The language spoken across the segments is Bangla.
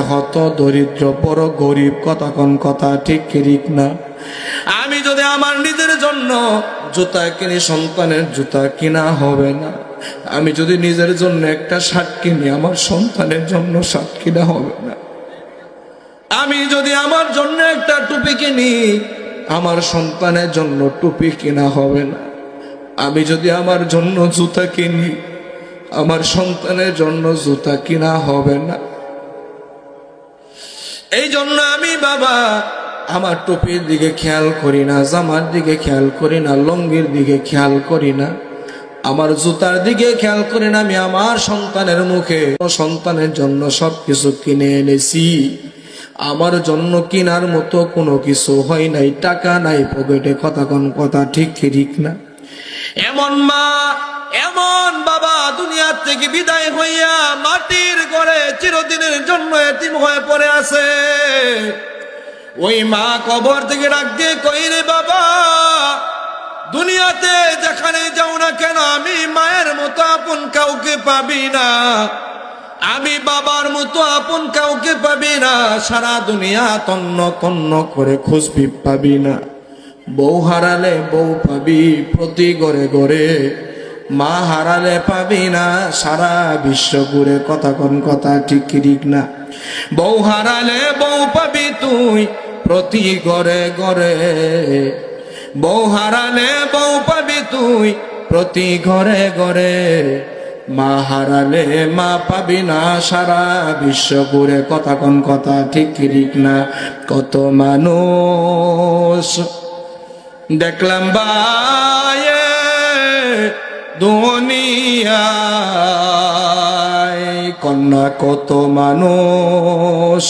হত দরিদ্র বড় গরিব, কথা কোন কথা ঠিক ঠিক না? আমি যদি আমার নিজের জন্য জুতা কিনি, সন্তানের জুতা কিনা হবে না। আমি যদি নিজের জন্য একটা শার্ট কিনি, আমার সন্তানের জন্য শার্ট কিনা হবে না। আমি যদি আমার জন্য একটা টুপি কিনি, আমার সন্তানের জন্য টুপি কিনা হবে না। আমি যদি আমার জন্য জুতা কিনি, আমার সন্তানের জন্য জুতা কিনা হবে না। এই জন্য আমি বাবা আমার টুপির দিকে খেয়াল করি না, জামার দিকে খেয়াল করি না, লঙ্গির দিকে খেয়াল করি না, আমার জুতার দিকে খেয়াল করি না। আমি আমার সন্তানের মুখে, সন্তানের জন্য সবকিছু কিনে এনেছি। আমার জন্য কিনার মতো কোনো কিছু হয় নাই, টাকা নাই পকেটে, কথা কোন কথা ঠিক ঠিক না? এমন মা, এমন বাবা দুনিয়ার থেকে বিদায় হইয়া মাটির ঘরে চিরদিনের জন্য এতিম হয়ে পড়ে আছে। ওই মা কবর থেকে ডাক দিয়ে কই, রে বাবা, দুনিয়াতে যেখানে যাও না কেন আমি মায়ের মতো আপন কাউকে পাবি না, আমি বাবার মতো আপন কাউকে পাবি না। সারা দুনিয়া তন্ন তন্ন করে খুঁজবি, পাবি না। বউ হারালে বউ পাবি প্রতি ঘরে ঘরে, মা হারালে পাবি না সারা বিশ্ব ঘুরে, কথা কোন কথা ঠিক ঠিক না? বউ হারালে বউ পাবি তুই প্রতি ঘরে ঘরে, বউ হারালে বউ পাবি তুই প্রতি ঘরে ঘরে, মা হারালে মা পাবি না সারা বিশ্ব ঘুরে, কথা কোন কথা ঠিক ঠিক না? কত মানুষ দেখলাম বায়ে দুনিয়ায়, কন্যা কত মানুষ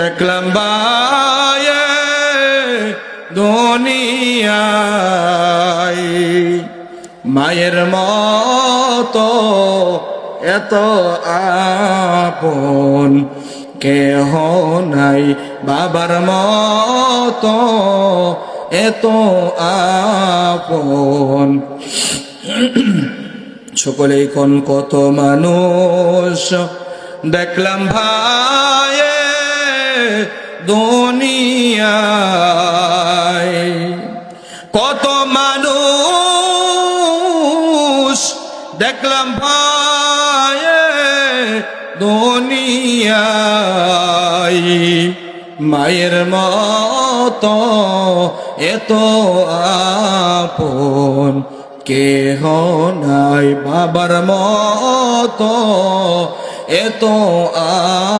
দেখলাম বায়ে দুনিয়ায়, মায়ের মতো এত আপন কেহ নাই, বাবার মতো এত আপন। সকলেই কোন কত মানুষ দেখলাম ভাই দুনিয়ায়, কত মানুষ দেখলাম ভাই দুনিয়ায়, মায়ের মতো এত আপন কেহ নাই, বাবার মতো এত